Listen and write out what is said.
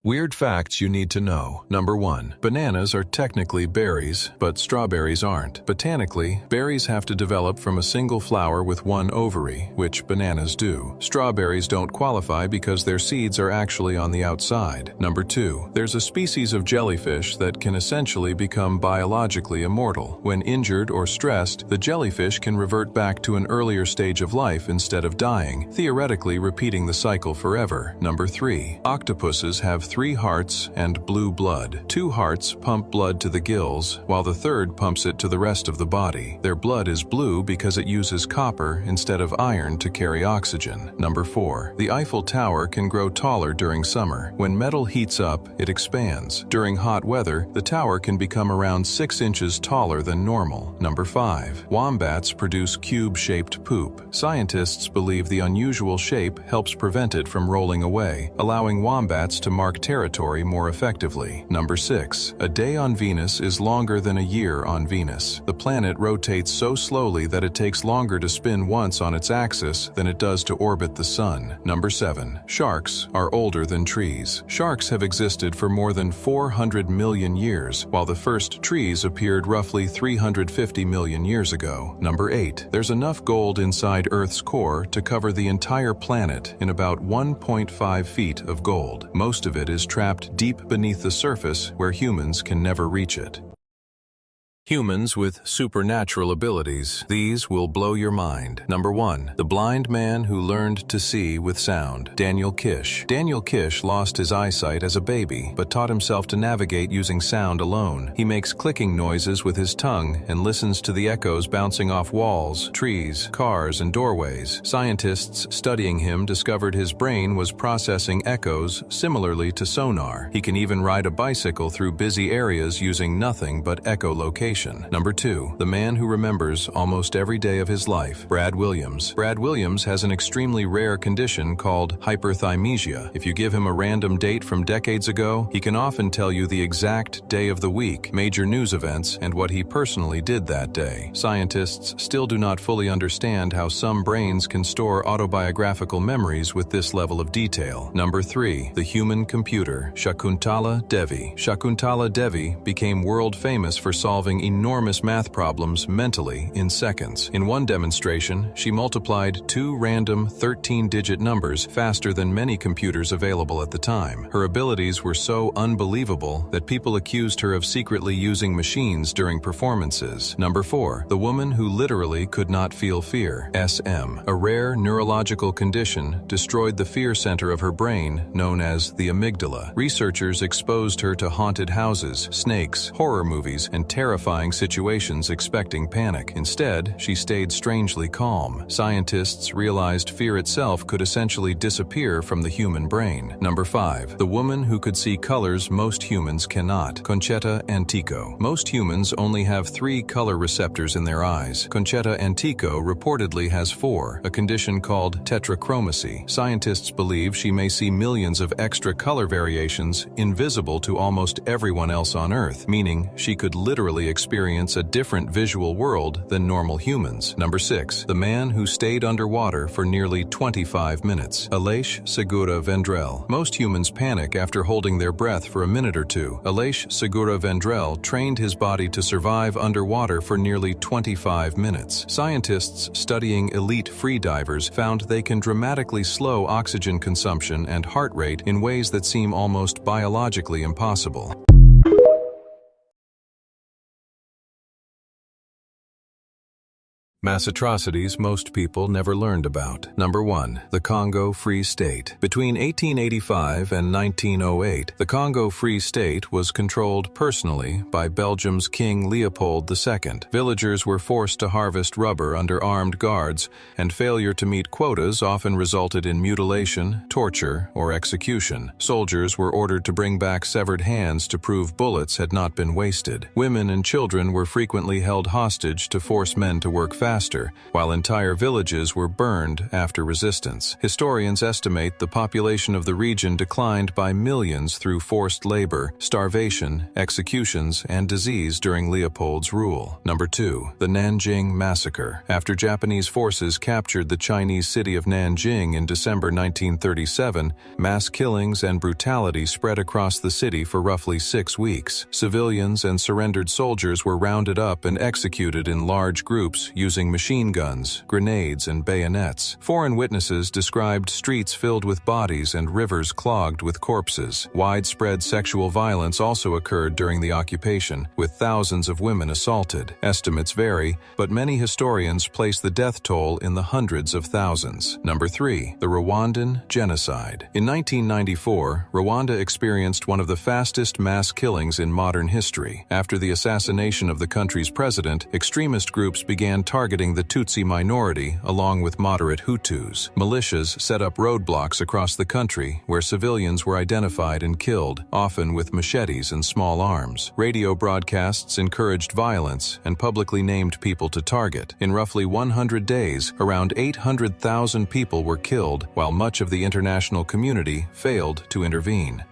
Weird facts you need to know. Number 1. Bananas are technically berries, but strawberries aren't. Botanically, berries have to develop from a single flower with one ovary, which bananas do. Strawberries don't qualify because their seeds are actually on the outside. Number 2. There's a species of jellyfish that can essentially become biologically immortal. When injured or stressed, the jellyfish can revert back to an earlier stage of life instead of dying, theoretically repeating the cycle forever. Number 3. Octopuses have 3 hearts and blue blood. 2 hearts pump blood to the gills, while the third pumps it to the rest of the body. Their blood is blue because it uses copper instead of iron to carry oxygen. Number 4. The Eiffel Tower can grow taller during summer. When metal heats up, it expands. During hot weather, the tower can become around 6 inches taller than normal. Number 5. Wombats produce cube-shaped poop. Scientists believe the unusual shape helps prevent it from rolling away, allowing wombats to mark territory more effectively. Number 6. A day on Venus is longer than a year on Venus. The planet rotates so slowly that it takes longer to spin once on its axis than it does to orbit the sun. Number 7. Sharks are older than trees. Sharks have existed for more than 400 million years, while the first trees appeared roughly 350 million years ago. Number 8. There's enough gold inside Earth's core to cover the entire planet in about 1.5 feet of gold. Most of it is trapped deep beneath the surface where humans can never reach it. Humans with supernatural abilities. These will blow your mind. Number 1. The blind man who learned to see with sound. Daniel Kish. Daniel Kish lost his eyesight as a baby, but taught himself to navigate using sound alone. He makes clicking noises with his tongue and listens to the echoes bouncing off walls, trees, cars, and doorways. Scientists studying him discovered his brain was processing echoes similarly to sonar. He can even ride a bicycle through busy areas using nothing but echolocation. Number 2. The man who remembers almost every day of his life. Brad Williams. Brad Williams has an extremely rare condition called hyperthymesia. If you give him a random date from decades ago, he can often tell you the exact day of the week, major news events, and what he personally did that day. Scientists still do not fully understand how some brains can store autobiographical memories with this level of detail. Number 3. The human computer. Shakuntala Devi. Shakuntala Devi became world famous for solving enormous math problems mentally in seconds. In one demonstration, she multiplied 2 random 13-digit numbers faster than many computers available at the time. Her abilities were so unbelievable that people accused her of secretly using machines during performances. Number 4. The woman who literally could not feel fear. SM. A rare neurological condition destroyed the fear center of her brain, known as the amygdala. Researchers exposed her to haunted houses, snakes, horror movies, and terrifying situations expecting panic. Instead, she stayed strangely calm. Scientists realized fear itself could essentially disappear from the human brain. Number 5. The woman who could see colors most humans cannot. Conchetta Antico. Most humans only have 3 color receptors in their eyes. Conchetta Antico reportedly has 4, a condition called tetrachromacy. Scientists believe she may see millions of extra color variations invisible to almost everyone else on Earth, meaning she could literally experience a different visual world than normal humans. Number 6. The man who stayed underwater for nearly 25 minutes. Aleix Segura Vendrell. Most humans panic after holding their breath for a minute or two. Aleix Segura Vendrell trained his body to survive underwater for nearly 25 minutes. Scientists studying elite freedivers found they can dramatically slow oxygen consumption and heart rate in ways that seem almost biologically impossible. Mass atrocities most people never learned about. Number 1. The Congo Free State. Between 1885 and 1908, the Congo Free State was controlled personally by Belgium's King Leopold II. Villagers were forced to harvest rubber under armed guards, and failure to meet quotas often resulted in mutilation, torture, or execution. Soldiers were ordered to bring back severed hands to prove bullets had not been wasted. Women and children were frequently held hostage to force men to work fast faster, while entire villages were burned after resistance. Historians estimate the population of the region declined by millions through forced labor, starvation, executions, and disease during Leopold's rule. Number 2. The Nanjing Massacre. After Japanese forces captured the Chinese city of Nanjing in December 1937, mass killings and brutality spread across the city for roughly 6 weeks. Civilians and surrendered soldiers were rounded up and executed in large groups using machine guns, grenades, and bayonets. Foreign witnesses described streets filled with bodies and rivers clogged with corpses. Widespread sexual violence also occurred during the occupation, with thousands of women assaulted. Estimates vary, but many historians place the death toll in the hundreds of thousands. Number 3. The Rwandan Genocide. In 1994, Rwanda experienced one of the fastest mass killings in modern history. After the assassination of the country's president, extremist groups began targeting the Tutsi minority along with moderate Hutus. Militias set up roadblocks across the country where civilians were identified and killed, often with machetes and small arms. Radio broadcasts encouraged violence and publicly named people to target. In roughly 100 days, around 800,000 people were killed, while much of the international community failed to intervene.